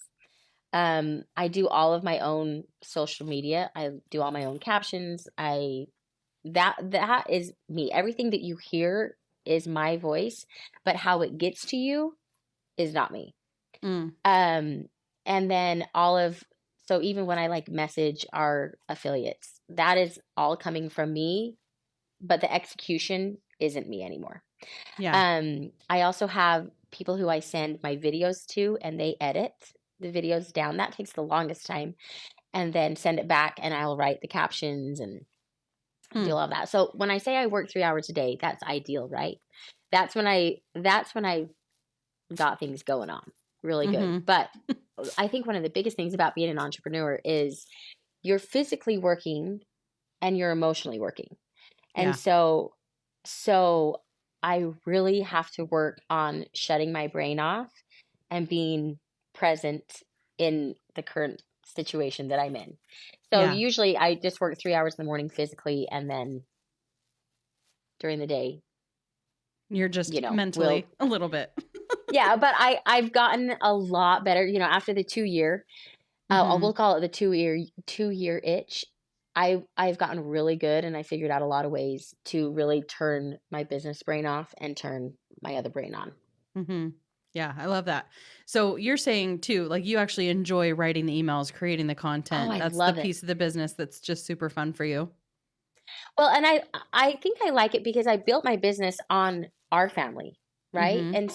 I do all of my own social media. I do all my own captions. That is me. Everything that you hear is my voice, but how it gets to you is not me. Mm. Um, and then so even when I like message our affiliates, that is all coming from me, but the execution isn't me anymore. Yeah. I also have people who I send my videos to and they edit the videos down. That takes the longest time, and then send it back and I'll write the captions and do Mm. all of that. So when I say I work 3 hours a day, that's ideal, right? That's when I got things going on really good. Hmm. But I think one of the biggest things about being an entrepreneur is you're physically working and you're emotionally working. And Yeah. so I really have to work on shutting my brain off and being present in the current situation that I'm in. So Yeah. usually I just work 3 hours in the morning physically, and then during the day, You're just we'll mentally a little bit. yeah, but I've gotten a lot better, after the 2 year. Hmm. We'll call it the 2 year itch. I've gotten really good, and I figured out a lot of ways to really turn my business brain off and turn my other brain on. Hmm. Yeah, I love that. So you're saying too, like you actually enjoy writing the emails, creating the Oh, content. I That's the love it. piece of the business that's just super fun for you. Well, and I think I like it because I built my business on our family, right? Hmm. And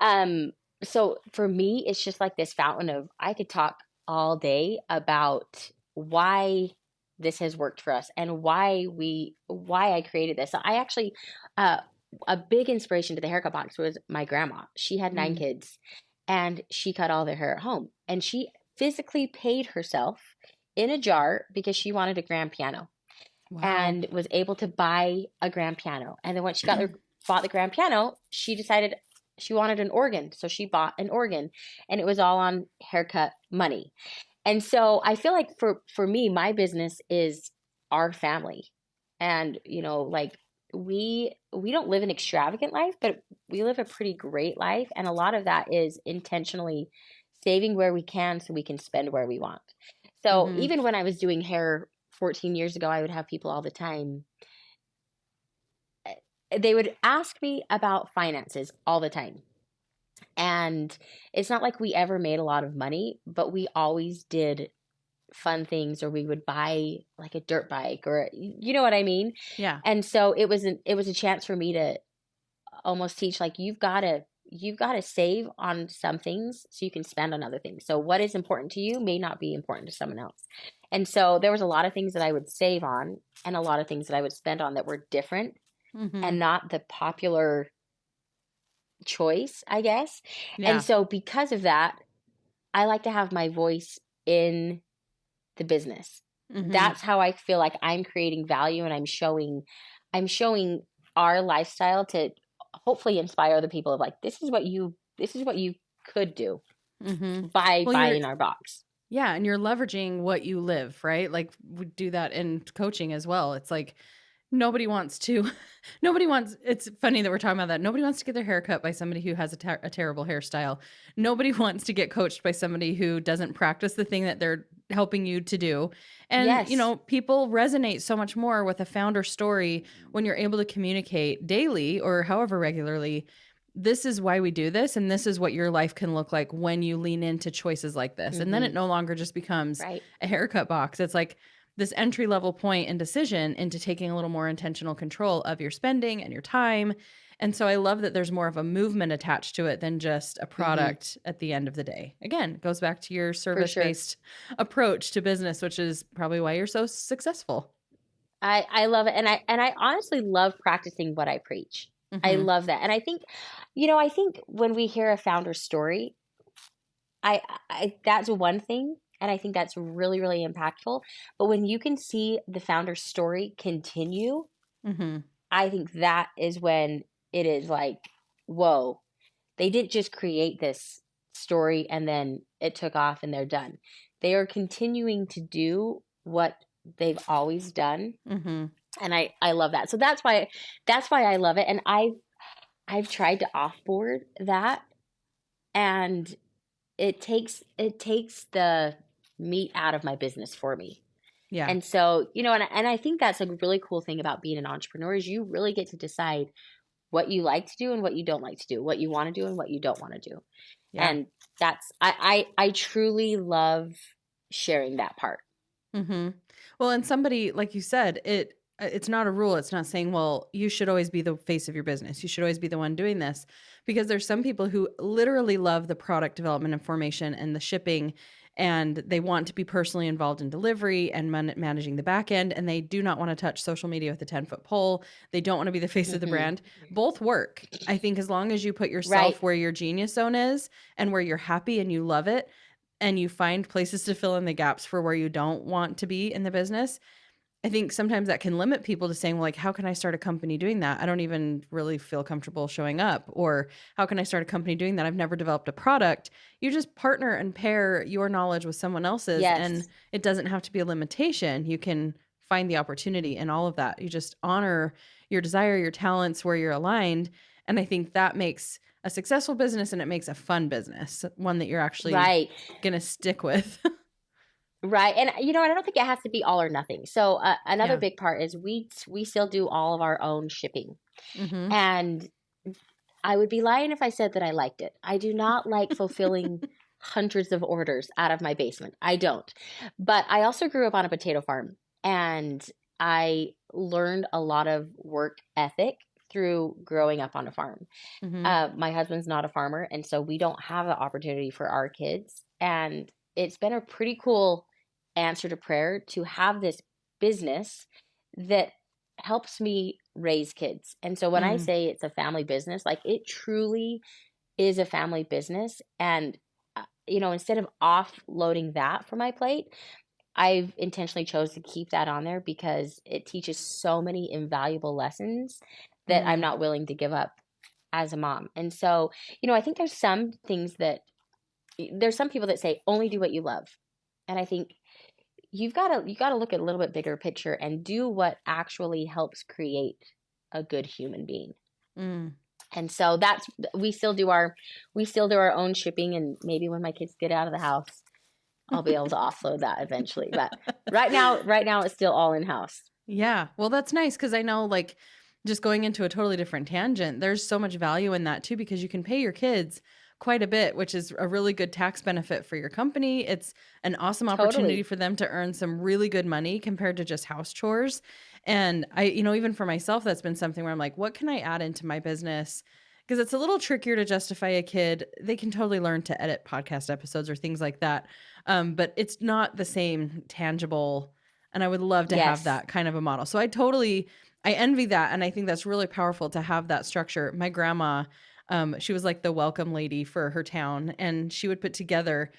um, so for me, it's just like this fountain of I could talk all day about why this has worked for us and why I created this. So I actually, uh, a big inspiration to the haircut box was my grandma. She had 9 kids, and she cut all their hair at home, and she physically paid herself in a jar because she wanted a grand piano Wow. and was able to buy a grand piano. And then once she bought the grand piano, she decided she wanted an organ. So she bought an organ, and it was all on haircut money. And so I feel like for me, my business is our family. And like we don't live an extravagant life, but we live a pretty great life. And a lot of that is intentionally saving where we can so we can spend where we want. So Hmm. even when I was doing hair 14 years ago, I would have people all the time. They would ask me about finances all the time. And it's not like we ever made a lot of money, but we always did fun things, or we would buy like a dirt bike, or you know what I mean? Yeah. And so it was a chance for me to almost teach, like, you've got to save on some things so you can spend on other things. So what is important to you may not be important to someone else. And so there was a lot of things that I would save on and a lot of things that I would spend on that were different Mm-hmm. and not the popular choice, I guess. And Yeah. so because of that, I like to have my voice in the business. Mm-hmm. That's how I feel like I'm creating value, and I'm showing our lifestyle to hopefully inspire other people of, like, this is what you could do Mm-hmm. by Well, buying our box. yeah, and you're leveraging what you live, right? Like we do that in coaching as well. It's like nobody wants to nobody wants it's funny that we're talking about that. Nobody wants to get their hair cut by somebody who has a terrible hairstyle. Nobody wants to get coached by somebody who doesn't practice the thing that they're helping you to do. And, Yes. people resonate so much more with a founder story when you're able to communicate daily or however regularly. This is why we do this, and this is what your life can look like when you lean into choices like this. And then Mm-hmm. it no longer just becomes Right. a haircut box. It's like this entry level point and decision into taking a little more intentional control of your spending and your time. And so I love that there's more of a movement attached to it than just a Mm-hmm. product at the end of the day. Again, it goes back to your For service sure. based approach to business, which is probably why you're so successful. I love it, and I honestly love practicing what I preach. I Hmm. love that, and I think, I think when we hear a founder story, I that's one thing, and I think that's really, really impactful. But when you can see the founder's story continue, Hmm. I think that is when it is like, whoa, they didn't just create this story and then it took off and they're done. They are continuing to do what they've always done. Hmm. And I love that. So that's why I love it. And I've tried to offboard that, and it takes the meat out of my business for me. Yeah. And so, and I think that's a really cool thing about being an entrepreneur is you really get to decide what you like to do and what you don't like to do, what you want to do and what you don't want to do. Yeah. And that's I truly love sharing that part. Hmm. Well, and somebody, like you said, it's not a rule. It's not saying, well, you should always be the face of your business. You should always be the one doing this, because there's some people who literally love the product development and formation and the shipping, and they want to be personally involved in delivery and managing the back end, and they do not want to touch social media with a 10-foot pole. They don't want to be the face of the Hmm. brand. Both work. I think as long as you put Right. yourself where your genius zone is and where you're happy and you love it, and you find places to fill in the gaps for where you don't want to be in the business, I think sometimes that can limit people to saying, well, like, how can I start a company doing that? I don't even really feel comfortable showing up. Or how can I start a company doing that? I've never developed a product. You just partner and pair your knowledge with someone else's, and Yes. it doesn't have to be a limitation. You can find the opportunity in all of that. You just honor your desire, your talents, where you're aligned. And I think that makes a successful business, and it makes a fun business, one that you're actually Right. going to stick with. Right. And I don't think it has to be all or nothing. So another Yeah. big part is we still do all of our own shipping. Mhm. And I would be lying if I said that I liked it. I do not like fulfilling hundreds of orders out of my basement. I don't. But I also grew up on a potato farm, and I learned a lot of work ethic through growing up on a farm. Mhm. My husband's not a farmer, and so we don't have the opportunity for our kids. And it's been a pretty cool answer to prayer to have this business that helps me raise kids. And so when I Mm. say it's a family business, like, it truly is a family business. And, instead of offloading that from my plate, I've intentionally chose to keep that on there because it teaches so many invaluable lessons that I'm Mm. not willing to give up as a mom. And so, I think there's some things that there's some people that say only do what you love. And I think you got to look at a little bit bigger picture and do what actually helps create a good human being. Mm. And so that's we still do our own shipping, and maybe when my kids get out of the house, I'll be able to offload that eventually. But right now it's still all in-house. Yeah. Well, that's nice because I know, like, just going into a totally different tangent, there's so much value in that too, because you can pay your kids quite a bit, which is a really good tax benefit for your company. It's an awesome opportunity Totally. for them to earn some really good money compared to just house chores. And I, even for myself, that's been something where I'm like, what can I add into my business? Because it's a little trickier to justify a kid. They can totally learn to edit podcast episodes or things like that. But it's not the same tangible, and I would love to have Yes. that kind of a model. So I envy that. And I think that's really powerful to have that structure. My grandma, she was like the welcome lady for her town, and she would put together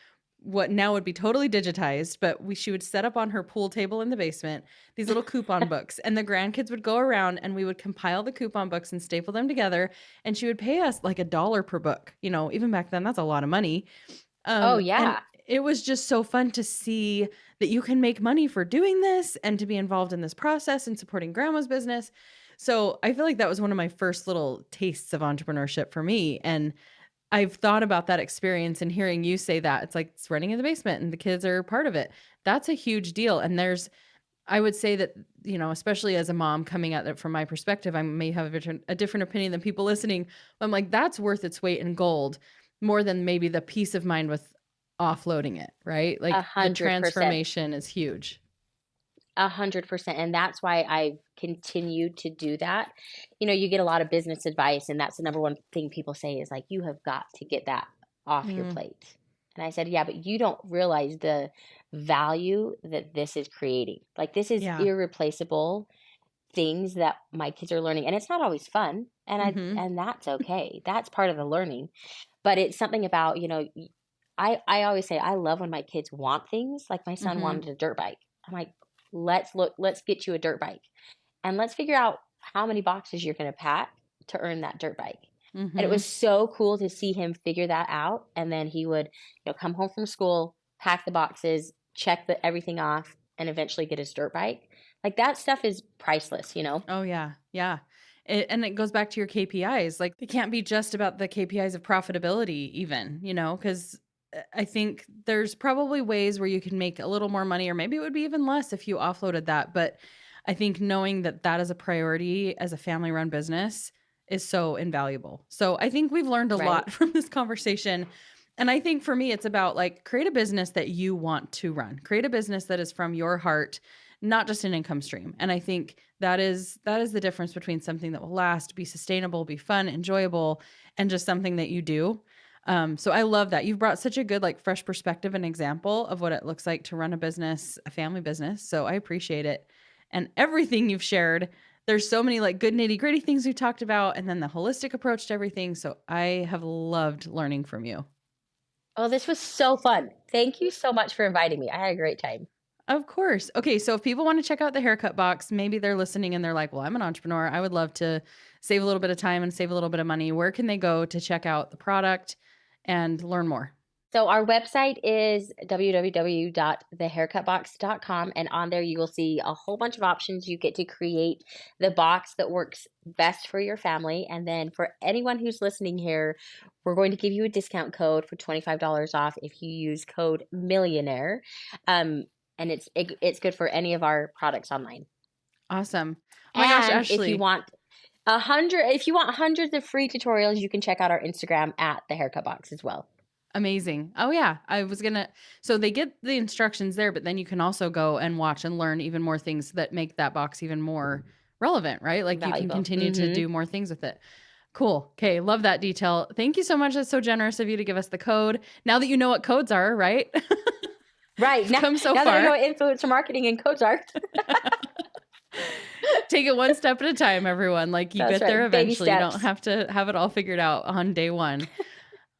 what now would be totally digitized, but she would set up on her pool table in the basement these little coupon books, and the grandkids would go around and we would compile the coupon books and staple them together. And she would pay us like $1 per book. Even back then, that's a lot of money. Oh And yeah. it was just so fun to see that you can make money for doing this and to be involved in this process and supporting grandma's business. So I feel like that was one of my first little tastes of entrepreneurship for me. And I've thought about that experience, and hearing you say that, it's like it's running in the basement and the kids are part of it. That's a huge deal. And I would say that, especially as a mom coming at it from my perspective, I may have a different opinion than people listening. I'm like, that's worth its weight in gold more than maybe the peace of mind with offloading it, right? A Like the 100%. transformation is huge. 100%. And that's why I've continued to do that. You get a lot of business advice, and that's the number one thing people say is like, you have got to get that off your Mm, plate. And I said, yeah, but you don't realize the value that this is creating. Like, this is yeah. irreplaceable things that my kids are learning. And it's not always fun. Hmm. And that's okay. That's part of the learning. But it's something about, I always say I love when my kids want things. Like my son Hmm. wanted a dirt bike. I'm like, let's get you a dirt bike, and let's figure out how many boxes you're going to pack to earn that dirt bike. And it Hmm. was so cool to see him figure that out. And then he would, come home from school, pack the boxes, check everything off, and eventually get his dirt bike. Like that stuff is priceless. Oh yeah. Yeah. And it goes back to your KPIs. Like they can't be just about the KPIs of profitability even, because I think there's probably ways where you can make a little more money, or maybe it would be even less if you offloaded that. But I think knowing that that is a priority as a family run business is so invaluable. So I think we've learned a Right. lot from this conversation. And I think for me, it's about like create a business that you want to run, create a business that is from your heart, not just an income stream. And I think that is the difference between something that will last, be sustainable, be fun, enjoyable, and just something that you do. So I love that you've brought such a good, like, fresh perspective and example of what it looks like to run a business, a family business. So I appreciate it, and everything you've shared. There's so many like good nitty gritty things we talked about, and then the holistic approach to everything. So I have loved learning from you. Oh, this was so fun. Thank you so much for inviting me. I had a great time. Of course. Okay, so if people want to check out the haircut box, maybe they're listening and they're like, "Well, I'm an entrepreneur. I would love to save a little bit of time and save a little bit of money." Where can they go to check out the product and learn more? So our website is www.thehaircutbox.com, and on there you will see a whole bunch of options. You get to create the box that works best for your family. And then for anyone who's listening here, we're going to give you a discount code for $25 off if you use code millionaire. And it's good for any of our products online. Awesome. Oh my gosh, And Ashlie. if you want hundreds of free tutorials, you can check out our Instagram at the haircut box as well. Amazing. Oh yeah, so they get the instructions there, but then you can also go and watch and learn even more things that make that box even more relevant, right? Like you can Valuable. continue to Mm-hmm. do more things with it. Cool. Okay, love that detail. Thank you so much. That's so generous of you to give us the code. Now that you know what codes are, right? Right. You've Now, come so now that I know far. what influencer marketing and codes are. Take it one step at a time, everyone. Like you That's get there right. Baby eventually. You don't steps. have to have it all figured out on day one.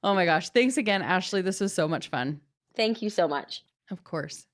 Oh my gosh. Thanks again, Ashlie. This was so much fun. Thank you so much. Of course.